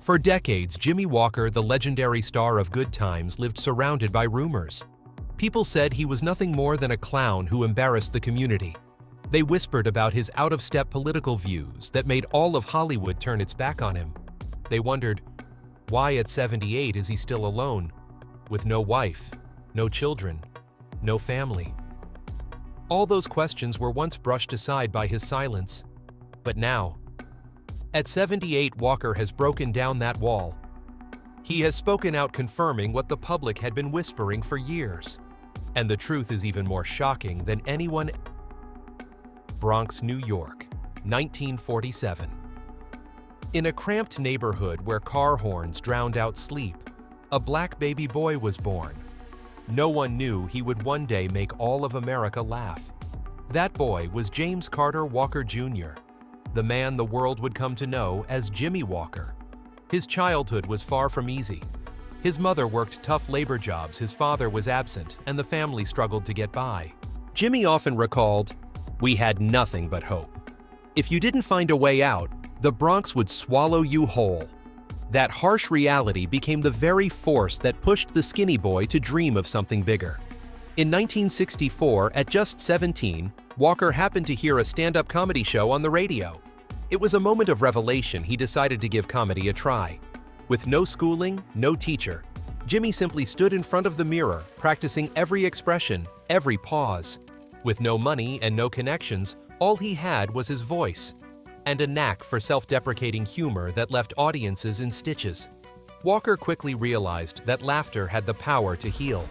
For decades, Jimmie Walker, the legendary star of Good Times, lived surrounded by rumors. People said he was nothing more than a clown who embarrassed the community. They whispered about his out-of-step political views that made all of Hollywood turn its back on him. They wondered, why at 78 is he still alone, with no wife, no children, no family? All those questions were once brushed aside by his silence. But now, at 78, Walker has broken down that wall. He has spoken out confirming what the public had been whispering for years. And the truth is even more shocking than anyone. Bronx, New York, 1947. In a cramped neighborhood where car horns drowned out sleep, a black baby boy was born. No one knew he would one day make all of America laugh. That boy was James Carter Walker Jr., the man the world would come to know as Jimmie Walker. His childhood was far from easy. His mother worked tough labor jobs, his father was absent, and the family struggled to get by. Jimmie often recalled, "We had nothing but hope. If you didn't find a way out, the Bronx would swallow you whole." That harsh reality became the very force that pushed the skinny boy to dream of something bigger. In 1964, at just 17, Walker happened to hear a stand-up comedy show on the radio. It was a moment of revelation. He decided to give comedy a try. With no schooling, no teacher, Jimmie simply stood in front of the mirror, practicing every expression, every pause. With no money and no connections, all he had was his voice and a knack for self-deprecating humor that left audiences in stitches. Walker quickly realized that laughter had the power to heal.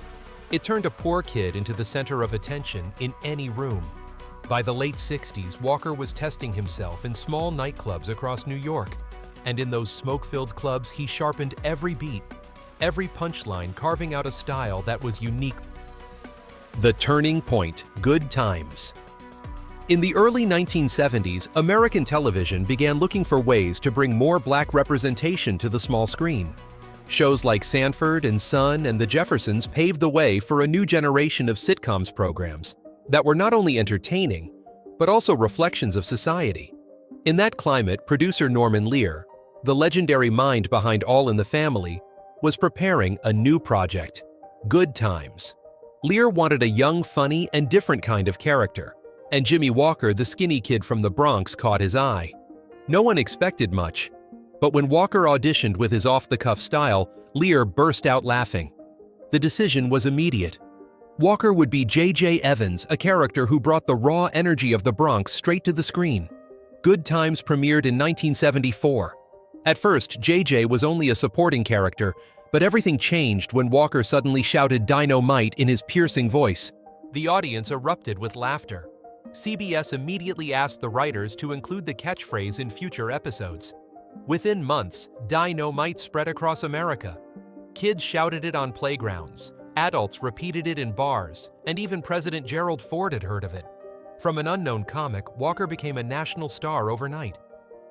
It turned a poor kid into the center of attention in any room. By the late 60s, Walker was testing himself in small nightclubs across New York. And in those smoke-filled clubs, he sharpened every beat, every punchline, carving out a style that was unique. The turning point: Good Times. In the early 1970s, American television began looking for ways to bring more black representation to the small screen. Shows like Sanford and Son and The Jeffersons paved the way for a new generation of sitcoms programs that were not only entertaining, but also reflections of society. In that climate, producer Norman Lear, the legendary mind behind All in the Family, was preparing a new project, Good Times. Lear wanted a young, funny, and different kind of character, and Jimmie Walker, the skinny kid from the Bronx, caught his eye. No one expected much, but when Walker auditioned with his off-the-cuff style, Lear burst out laughing. The decision was immediate. Walker would be J.J. Evans, a character who brought the raw energy of the Bronx straight to the screen. Good Times premiered in 1974. At first, J.J. was only a supporting character, but everything changed when Walker suddenly shouted "Dynamite" in his piercing voice. The audience erupted with laughter. CBS immediately asked the writers to include the catchphrase in future episodes. Within months, Dynamite spread across America. Kids shouted it on playgrounds, adults repeated it in bars, and even President Gerald Ford had heard of it. From an unknown comic, Walker became a national star overnight.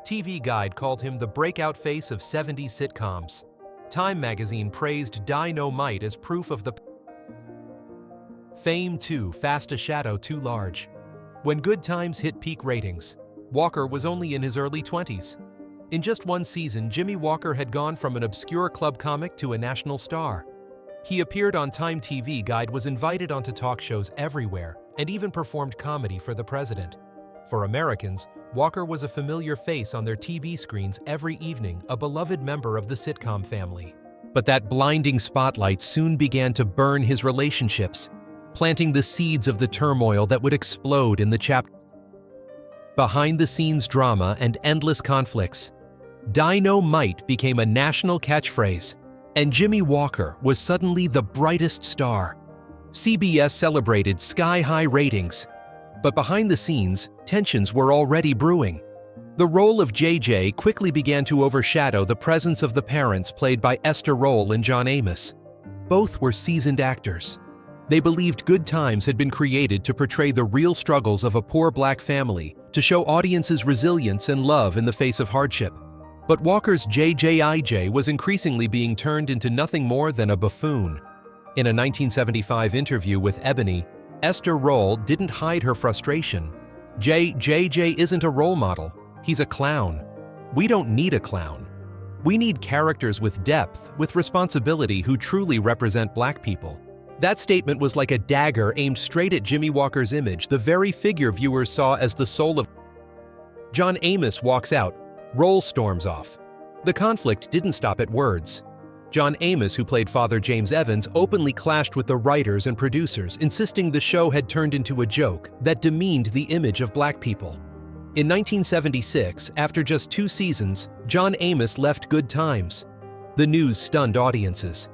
TV Guide called him the breakout face of 70s sitcoms. Time magazine praised Dynamite as proof of the fame too fast a shadow too large. When Good Times hit peak ratings, Walker was only in his early 20s. In just one season, Jimmie Walker had gone from an obscure club comic to a national star. He appeared on Time TV Guide, was invited onto talk shows everywhere, and even performed comedy for the president. For Americans, Walker was a familiar face on their TV screens every evening, a beloved member of the sitcom family. But that blinding spotlight soon began to burn his relationships, planting the seeds of the turmoil that would explode in the chapter. Behind-the-scenes drama and endless conflicts, Dynamite became a national catchphrase, and Jimmie Walker was suddenly the brightest star. CBS celebrated sky-high ratings, but behind the scenes, tensions were already brewing. The role of JJ quickly began to overshadow the presence of the parents played by Esther Roll and John Amos. Both were seasoned actors. They believed Good Times had been created to portray the real struggles of a poor black family, to show audiences resilience and love in the face of hardship. But Walker's JJIJ was increasingly being turned into nothing more than a buffoon. In a 1975 interview with Ebony, Esther Roll didn't hide her frustration. JJ isn't a role model. He's a clown. We don't need a clown. We need characters with depth, with responsibility who truly represent Black people. That statement was like a dagger aimed straight at Jimmie Walker's image, the very figure viewers saw as the soul of. John Amos walks out, roll storms off. The conflict didn't stop at words. John Amos, who played Father James Evans, openly clashed with the writers and producers, insisting the show had turned into a joke that demeaned the image of Black people. In 1976, after just 2 seasons, John Amos left Good Times. The news stunned audiences.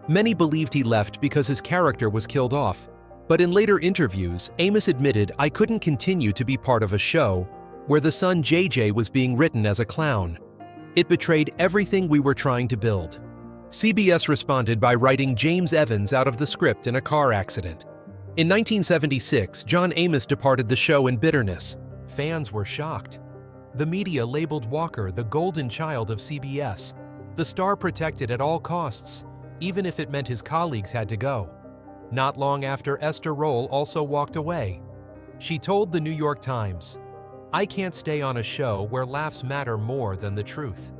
Many believed he left because his character was killed off, but in later interviews, Amos admitted, "I couldn't continue to be part of a show where the son JJ was being written as a clown. It betrayed everything we were trying to build." CBS responded by writing James Evans out of the script in a car accident. In 1976, John Amos departed the show in bitterness. Fans were shocked. The media labeled Walker the golden child of CBS, the star protected at all costs, even if it meant his colleagues had to go. Not long after, Esther Roll also walked away. She told the New York Times, "I can't stay on a show where laughs matter more than the truth."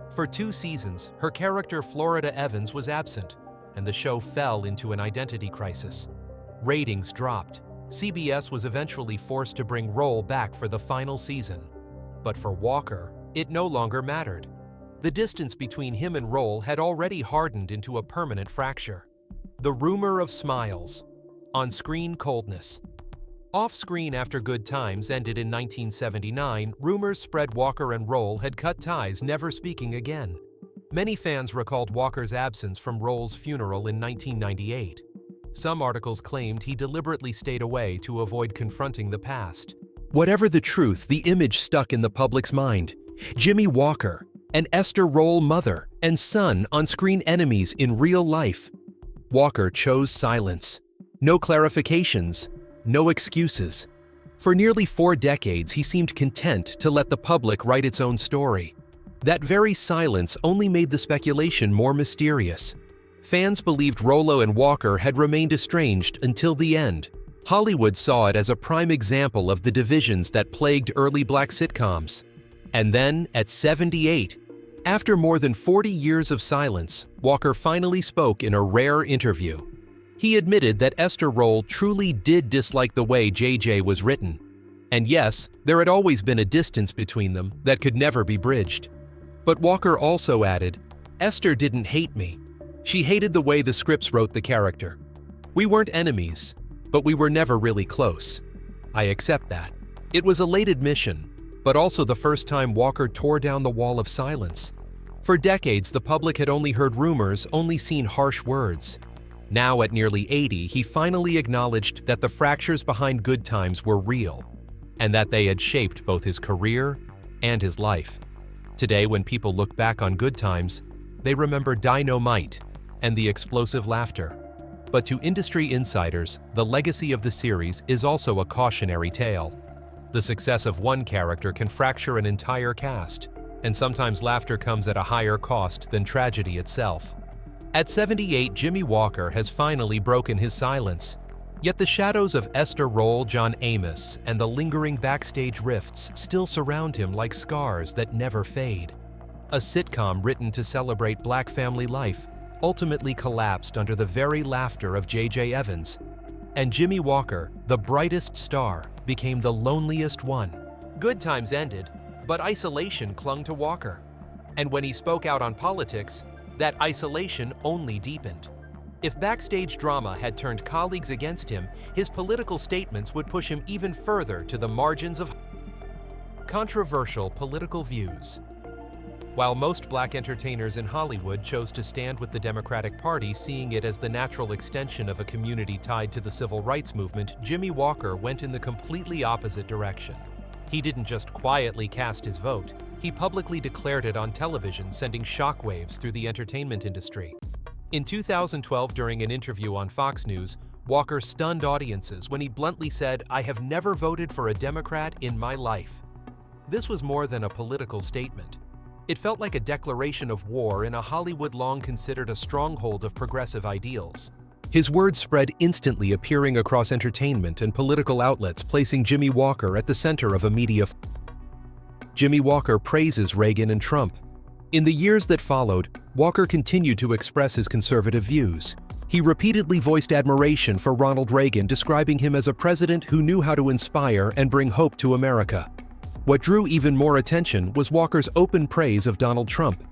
For 2 seasons, her character Florida Evans was absent, and the show fell into an identity crisis. Ratings dropped. CBS was eventually forced to bring Roll back for the final season. But for Walker, it no longer mattered. The distance between him and Roll had already hardened into a permanent fracture. The rumor of smiles. On-screen coldness. Off-screen after Good Times ended in 1979, rumors spread Walker and Roll had cut ties, never speaking again. Many fans recalled Walker's absence from Roll's funeral in 1998. Some articles claimed he deliberately stayed away to avoid confronting the past. Whatever the truth, the image stuck in the public's mind. Jimmie Walker, an Esther Roll mother and son, on-screen enemies in real life. Walker chose silence. No clarifications, no excuses. For nearly 4 decades, he seemed content to let the public write its own story. That very silence only made the speculation more mysterious. Fans believed Rollo and Walker had remained estranged until the end. Hollywood saw it as a prime example of the divisions that plagued early Black sitcoms. And then, at 78, after more than 40 years of silence, Walker finally spoke in a rare interview. He admitted that Esther Roll truly did dislike the way JJ was written. And yes, there had always been a distance between them that could never be bridged. But Walker also added, "Esther didn't hate me. She hated the way the scripts wrote the character. We weren't enemies, but we were never really close. I accept that." It was a late admission, but also the first time Walker tore down the wall of silence. For decades, the public had only heard rumors, only seen harsh words. Now, at nearly 80, he finally acknowledged that the fractures behind Good Times were real, and that they had shaped both his career and his life. Today, when people look back on Good Times, they remember Dynamite and the explosive laughter. But to industry insiders, the legacy of the series is also a cautionary tale. The success of one character can fracture an entire cast, and sometimes laughter comes at a higher cost than tragedy itself. At 78, Jimmie Walker has finally broken his silence. Yet the shadows of Esther Roll, John Amos, and the lingering backstage rifts still surround him like scars that never fade. A sitcom written to celebrate Black family life ultimately collapsed under the very laughter of J.J. Evans. And Jimmie Walker, the brightest star, became the loneliest one. Good Times ended, but isolation clung to Walker. And when he spoke out on politics, that isolation only deepened. If backstage drama had turned colleagues against him, his political statements would push him even further to the margins of controversial political views. While most Black entertainers in Hollywood chose to stand with the Democratic Party, seeing it as the natural extension of a community tied to the civil rights movement, Jimmie Walker went in the completely opposite direction. He didn't just quietly cast his vote, he publicly declared it on television, sending shockwaves through the entertainment industry. In 2012, during an interview on Fox News, Walker stunned audiences when he bluntly said, "I have never voted for a Democrat in my life." This was more than a political statement. It felt like a declaration of war in a Hollywood long considered a stronghold of progressive ideals. His words spread instantly, appearing across entertainment and political outlets, placing Jimmie Walker at the center of a media. Jimmie Walker praises Reagan and Trump. In the years that followed, Walker continued to express his conservative views. He repeatedly voiced admiration for Ronald Reagan, describing him as a president who knew how to inspire and bring hope to America. What drew even more attention was Walker's open praise of Donald Trump.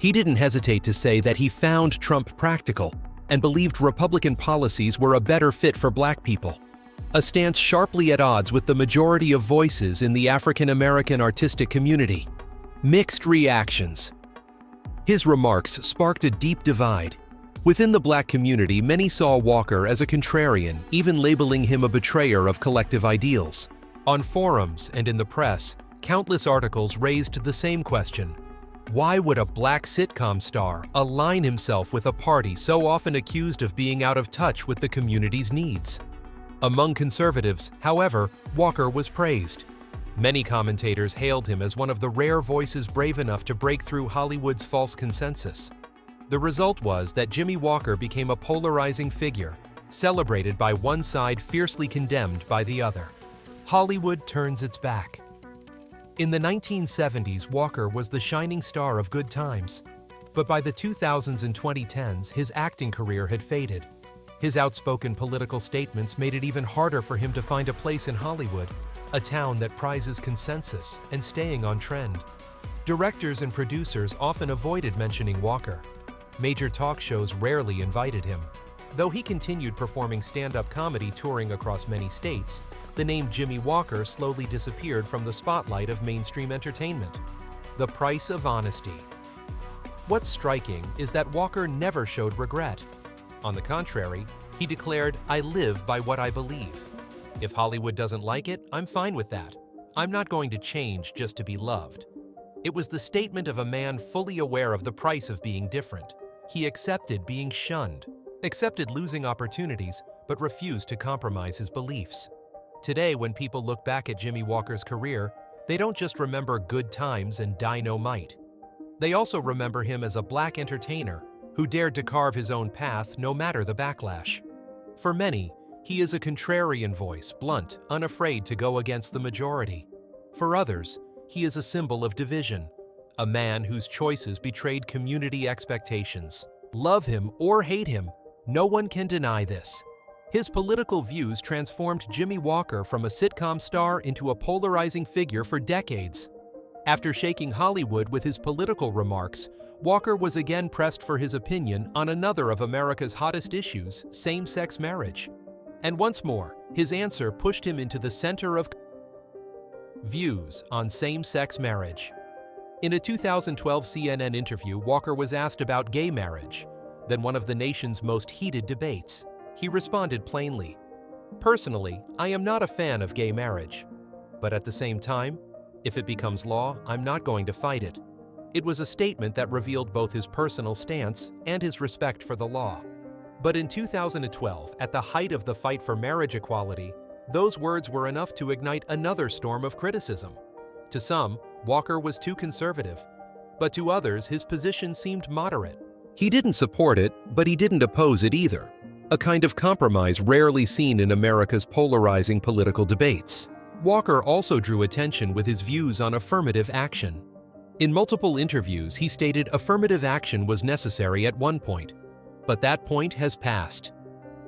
He didn't hesitate to say that he found Trump practical and believed Republican policies were a better fit for Black people, a stance sharply at odds with the majority of voices in the African American artistic community. Mixed reactions. His remarks sparked a deep divide. Within the Black community, many saw Walker as a contrarian, even labeling him a betrayer of collective ideals. On forums and in the press, countless articles raised the same question. Why would a Black sitcom star align himself with a party so often accused of being out of touch with the community's needs? Among conservatives, however, Walker was praised. Many commentators hailed him as one of the rare voices brave enough to break through Hollywood's false consensus. The result was that Jimmie Walker became a polarizing figure, celebrated by one side, fiercely condemned by the other. Hollywood turns its back. In the 1970s, Walker was the shining star of Good Times. But by the 2000s and 2010s, his acting career had faded. His outspoken political statements made it even harder for him to find a place in Hollywood, a town that prizes consensus and staying on trend. Directors and producers often avoided mentioning Walker. Major talk shows rarely invited him. Though he continued performing stand-up comedy touring across many states, the name Jimmie Walker slowly disappeared from the spotlight of mainstream entertainment. The price of honesty. What's striking is that Walker never showed regret. On the contrary, he declared, "I live by what I believe. If Hollywood doesn't like it, I'm fine with that. I'm not going to change just to be loved." It was the statement of a man fully aware of the price of being different. He accepted being shunned, accepted losing opportunities, but refused to compromise his beliefs. Today, when people look back at Jimmie Walker's career, they don't just remember Good Times and Dynamite. They also remember him as a Black entertainer who dared to carve his own path no matter the backlash. For many, he is a contrarian voice, blunt, unafraid to go against the majority. For others, he is a symbol of division, a man whose choices betrayed community expectations. Love him or hate him, no one can deny this. His political views transformed Jimmie Walker from a sitcom star into a polarizing figure for decades. After shaking Hollywood with his political remarks, Walker was again pressed for his opinion on another of America's hottest issues, same-sex marriage. And once more, his answer pushed him into the center of views on same-sex marriage. In a 2012 CNN interview, Walker was asked about gay marriage, then one of the nation's most heated debates. He responded plainly, "Personally, I am not a fan of gay marriage. But at the same time, if it becomes law, I'm not going to fight it." It was a statement that revealed both his personal stance and his respect for the law. But in 2012, at the height of the fight for marriage equality, those words were enough to ignite another storm of criticism. To some, Walker was too conservative, but to others, his position seemed moderate. He didn't support it, but he didn't oppose it either, a kind of compromise rarely seen in America's polarizing political debates. Walker also drew attention with his views on affirmative action. In multiple interviews, he stated affirmative action was necessary at one point, but that point has passed.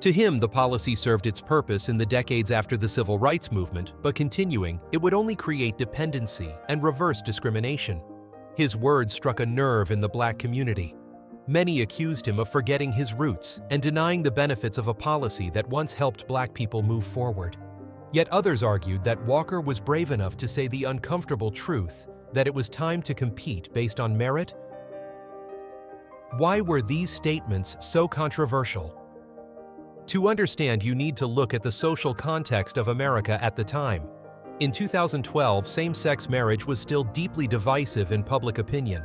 To him, the policy served its purpose in the decades after the civil rights movement, but continuing, it would only create dependency and reverse discrimination. His words struck a nerve in the Black community. Many accused him of forgetting his roots and denying the benefits of a policy that once helped Black people move forward. Yet others argued that Walker was brave enough to say the uncomfortable truth that it was time to compete based on merit. Why were these statements so controversial? To understand, you need to look at the social context of America at the time. In 2012, same-sex marriage was still deeply divisive in public opinion.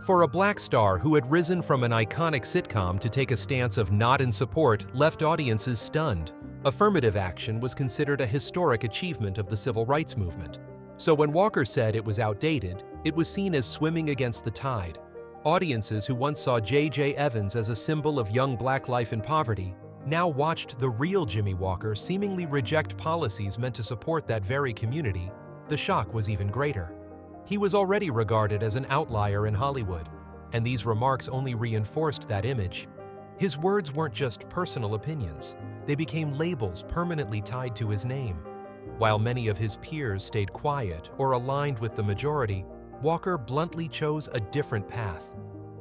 For a Black star who had risen from an iconic sitcom to take a stance of not in support left audiences stunned. Affirmative action was considered a historic achievement of the civil rights movement. So when Walker said it was outdated, it was seen as swimming against the tide. Audiences who once saw J.J. Evans as a symbol of young Black life in poverty now watched the real Jimmie Walker seemingly reject policies meant to support that very community. The shock was even greater. He was already regarded as an outlier in Hollywood, and these remarks only reinforced that image. His words weren't just personal opinions, they became labels permanently tied to his name. While many of his peers stayed quiet or aligned with the majority, Walker bluntly chose a different path.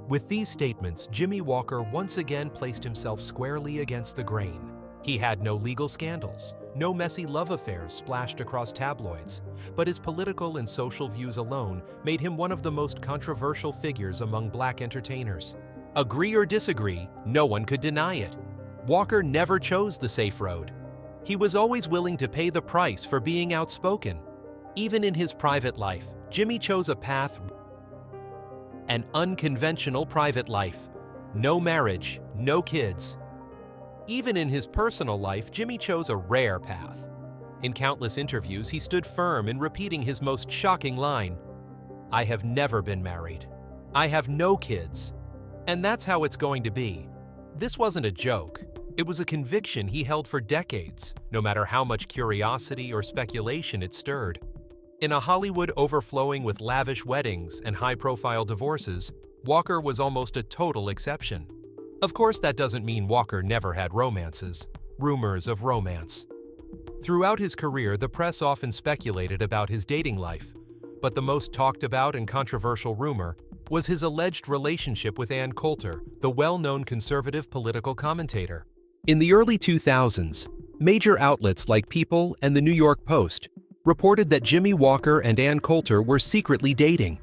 With these statements, Jimmie Walker once again placed himself squarely against the grain. He had no legal scandals, no messy love affairs splashed across tabloids, but his political and social views alone made him one of the most controversial figures among Black entertainers. Agree or disagree, no one could deny it. Walker never chose the safe road. He was always willing to pay the price for being outspoken. Even in his private life, Jimmie chose a path, an unconventional private life. No marriage, no kids. Even in his personal life, Jimmie chose a rare path. In countless interviews, he stood firm in repeating his most shocking line, "I have never been married. I have no kids. And that's how it's going to be." This wasn't a joke. It was a conviction he held for decades, no matter how much curiosity or speculation it stirred. In a Hollywood overflowing with lavish weddings and high-profile divorces, Walker was almost a total exception. Of course, that doesn't mean Walker never had romances, rumors of romance. Throughout his career, the press often speculated about his dating life, but the most talked about and controversial rumor was his alleged relationship with Ann Coulter, the well-known conservative political commentator. In the early 2000s, major outlets like People and the New York Post reported that Jimmie Walker and Ann Coulter were secretly dating.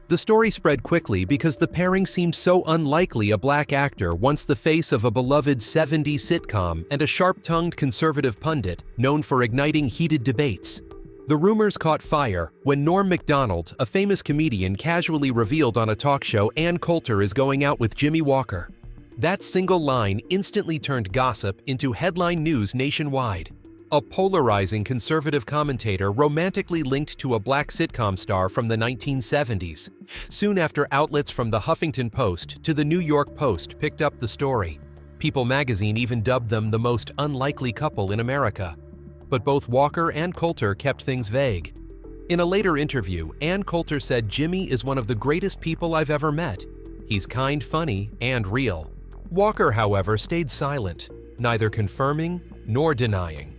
The story spread quickly because the pairing seemed so unlikely a Black actor, once the face of a beloved 70s sitcom and a sharp-tongued conservative pundit known for igniting heated debates. The rumors caught fire when Norm Macdonald, a famous comedian, casually revealed on a talk show Ann Coulter is going out with Jimmie Walker. That single line instantly turned gossip into headline news nationwide. A polarizing conservative commentator romantically linked to a Black sitcom star from the 1970s. Soon after, outlets from the Huffington Post to the New York Post picked up the story. People magazine even dubbed them the most unlikely couple in America. But both Walker and Coulter kept things vague. In a later interview, Ann Coulter said, "Jimmie is one of the greatest people I've ever met. He's kind, funny, and real." Walker, however, stayed silent, neither confirming nor denying.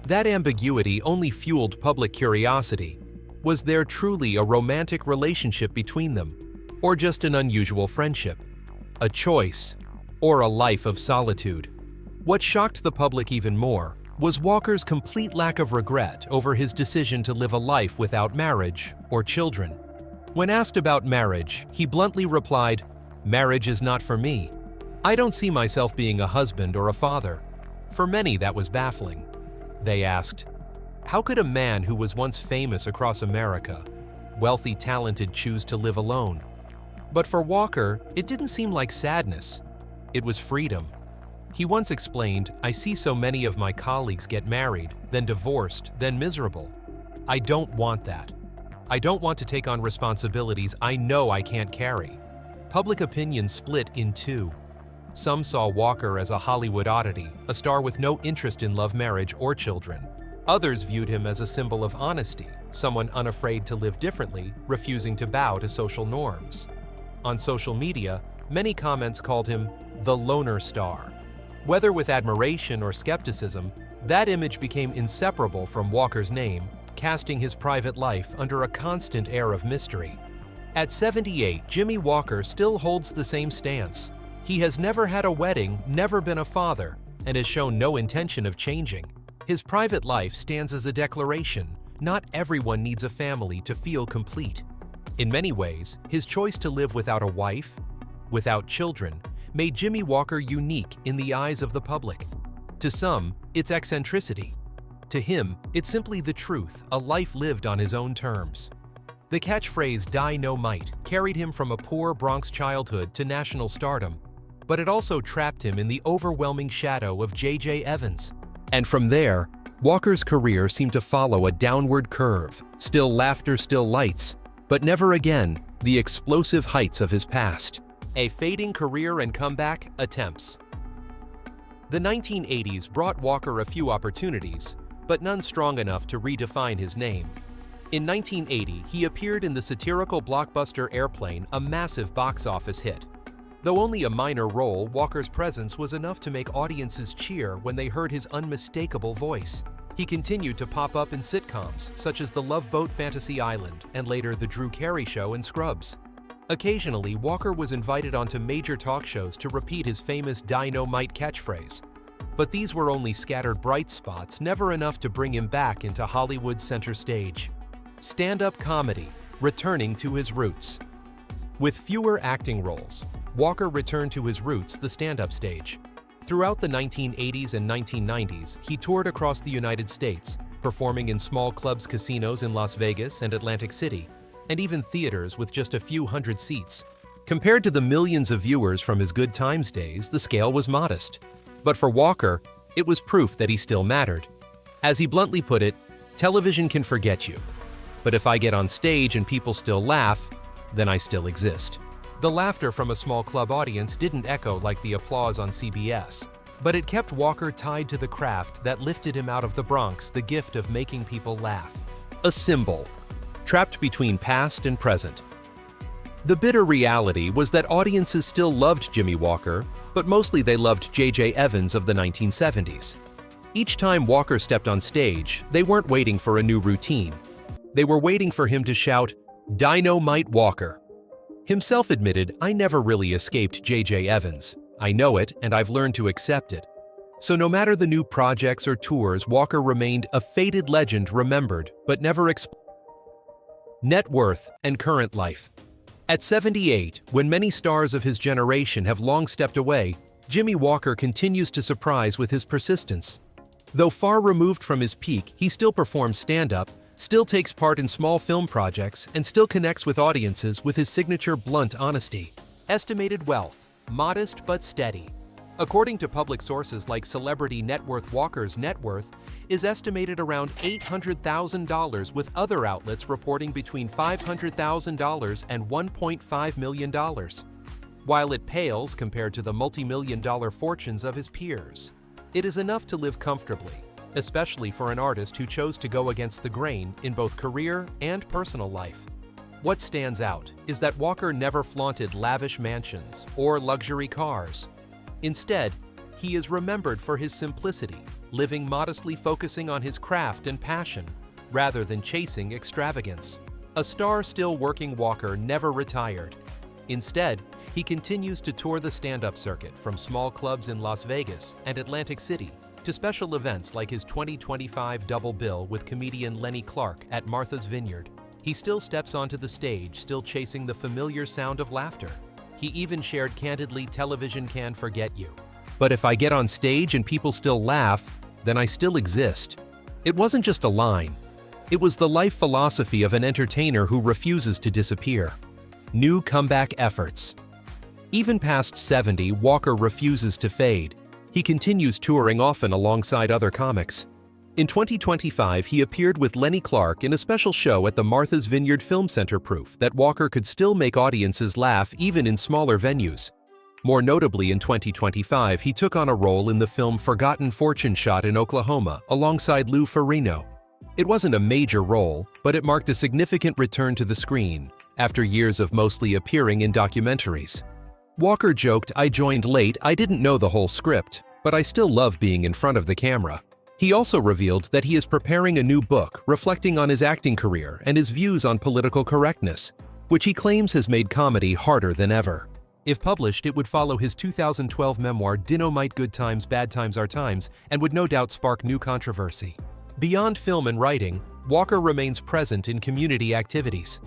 That ambiguity only fueled public curiosity. Was there truly a romantic relationship between them, or just an unusual friendship? A choice, or a life of solitude? What shocked the public even more was Walker's complete lack of regret over his decision to live a life without marriage or children. When asked about marriage, he bluntly replied, "Marriage is not for me. I don't see myself being a husband or a father." For many, that was baffling. They asked, how could a man who was once famous across America, wealthy, talented, choose to live alone? But for Walker, it didn't seem like sadness. It was freedom. He once explained, "I see so many of my colleagues get married, then divorced, then miserable. I don't want that. I don't want to take on responsibilities I know I can't carry." Public opinion split in two. Some saw Walker as a Hollywood oddity, a star with no interest in love, marriage, or children. Others viewed him as a symbol of honesty, someone unafraid to live differently, refusing to bow to social norms. On social media, many comments called him the loner star. Whether with admiration or skepticism, that image became inseparable from Walker's name, casting his private life under a constant air of mystery. At 78, Jimmie Walker still holds the same stance. He has never had a wedding, never been a father, and has shown no intention of changing. His private life stands as a declaration: not everyone needs a family to feel complete. In many ways, his choice to live without a wife, without children, made Jimmie Walker unique in the eyes of the public. To some, it's eccentricity. To him, it's simply the truth, a life lived on his own terms. The catchphrase "Dynamite" carried him from a poor Bronx childhood to national stardom, but it also trapped him in the overwhelming shadow of J.J. Evans. And from there, Walker's career seemed to follow a downward curve, still laughter, still lights, but never again the explosive heights of his past. A fading career and comeback attempts. The 1980s brought Walker a few opportunities, but none strong enough to redefine his name. In 1980, he appeared in the satirical blockbuster Airplane, a massive box office hit. Though only a minor role, Walker's presence was enough to make audiences cheer when they heard his unmistakable voice. He continued to pop up in sitcoms, such as The Love Boat Fantasy Island, and later The Drew Carey Show and Scrubs. Occasionally, Walker was invited onto major talk shows to repeat his famous Dynamite catchphrase. But these were only scattered bright spots, never enough to bring him back into Hollywood's center stage. Stand-up comedy, returning to his roots. With fewer acting roles, Walker returned to his roots, the stand-up stage. Throughout the 1980s and 1990s, he toured across the United States, performing in small clubs, casinos in Las Vegas and Atlantic City, and even theaters with just a few hundred seats. Compared to the millions of viewers from his Good Times days, the scale was modest. But for Walker, it was proof that he still mattered. As he bluntly put it, "Television can forget you. But if I get on stage and people still laugh, then I still exist." The laughter from a small club audience didn't echo like the applause on CBS, but it kept Walker tied to the craft that lifted him out of the Bronx, the gift of making people laugh. A symbol, trapped between past and present. The bitter reality was that audiences still loved Jimmie Walker, but mostly they loved J.J. Evans of the 1970s. Each time Walker stepped on stage, they weren't waiting for a new routine. They were waiting for him to shout, "Dynamite Walker." Himself admitted, "I never really escaped J.J. Evans. I know it, and I've learned to accept it." So no matter the new projects or tours, Walker remained a faded legend remembered, but never explained. Net worth and current life. At 78, when many stars of his generation have long stepped away, Jimmie Walker continues to surprise with his persistence. Though far removed from his peak, he still performs stand-up, still takes part in small film projects, and still connects with audiences with his signature blunt honesty. Estimated wealth, modest but steady. According to public sources like Celebrity Net Worth, Walker's net worth is estimated around $800,000, with other outlets reporting between $500,000 and $1.5 million. While it pales compared to the multi-million-dollar fortunes of his peers, it is enough to live comfortably, especially for an artist who chose to go against the grain in both career and personal life. What stands out is that Walker never flaunted lavish mansions or luxury cars. Instead, he is remembered for his simplicity, living modestly, focusing on his craft and passion, rather than chasing extravagance. A star still working, Walker never retired. Instead, he continues to tour the stand-up circuit, from small clubs in Las Vegas and Atlantic City to special events like his 2025 double bill with comedian Lenny Clark at Martha's Vineyard. He still steps onto the stage, still chasing the familiar sound of laughter. He even shared candidly, "Television can forget you. But if I get on stage and people still laugh, then I still exist." It wasn't just a line. It was the life philosophy of an entertainer who refuses to disappear. New comeback efforts. Even past 70, Walker refuses to fade. He continues touring, often alongside other comics. In 2025, he appeared with Lenny Clark in a special show at the Martha's Vineyard Film Center, proof that Walker could still make audiences laugh even in smaller venues. More notably, in 2025, he took on a role in the film Forgotten Fortune, shot in Oklahoma, alongside Lou Ferrigno. It wasn't a major role, but it marked a significant return to the screen, after years of mostly appearing in documentaries. Walker joked, "I joined late, I didn't know the whole script, but I still love being in front of the camera." He also revealed that he is preparing a new book reflecting on his acting career and his views on political correctness, which he claims has made comedy harder than ever. If published, it would follow his 2012 memoir Dynamite, Good Times, Bad Times Are Times, and would no doubt spark new controversy. Beyond film and writing, Walker remains present in community activities.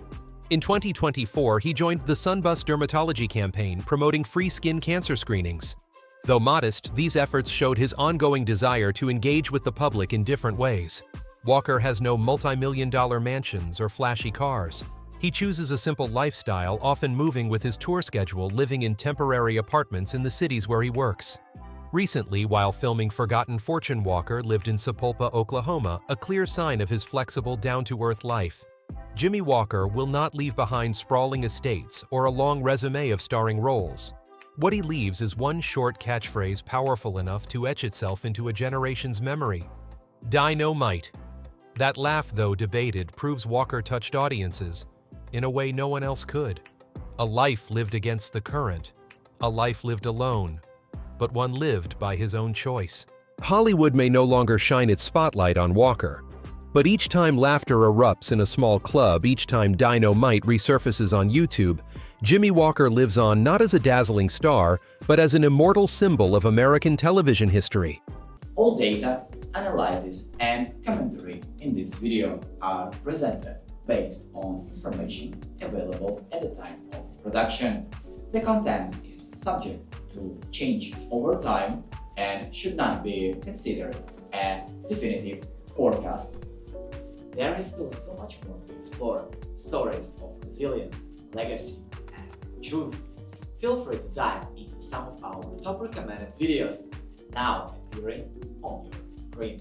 In 2024, he joined the Sunbus Dermatology campaign promoting free skin cancer screenings. Though modest, these efforts showed his ongoing desire to engage with the public in different ways. Walker has no multi-million-dollar mansions or flashy cars. He chooses a simple lifestyle, often moving with his tour schedule, living in temporary apartments in the cities where he works. Recently, while filming Forgotten Fortune, Walker lived in Sapulpa, Oklahoma, a clear sign of his flexible, down-to-earth life. Jimmie Walker will not leave behind sprawling estates or a long resume of starring roles. What he leaves is one short catchphrase powerful enough to etch itself into a generation's memory: Dynamite. That laugh, though debated, proves Walker touched audiences in a way no one else could. A life lived against the current, a life lived alone, but one lived by his own choice. Hollywood may no longer shine its spotlight on Walker, but each time laughter erupts in a small club, each time Dynamite resurfaces on YouTube, Jimmie Walker lives on not as a dazzling star, but as an immortal symbol of American television history. All data, analysis, and commentary in this video are presented based on information available at the time of production. The content is subject to change over time and should not be considered a definitive forecast. There is still so much more to explore: stories of resilience, legacy, and truth. Feel free to dive into some of our top recommended videos now appearing on your screen.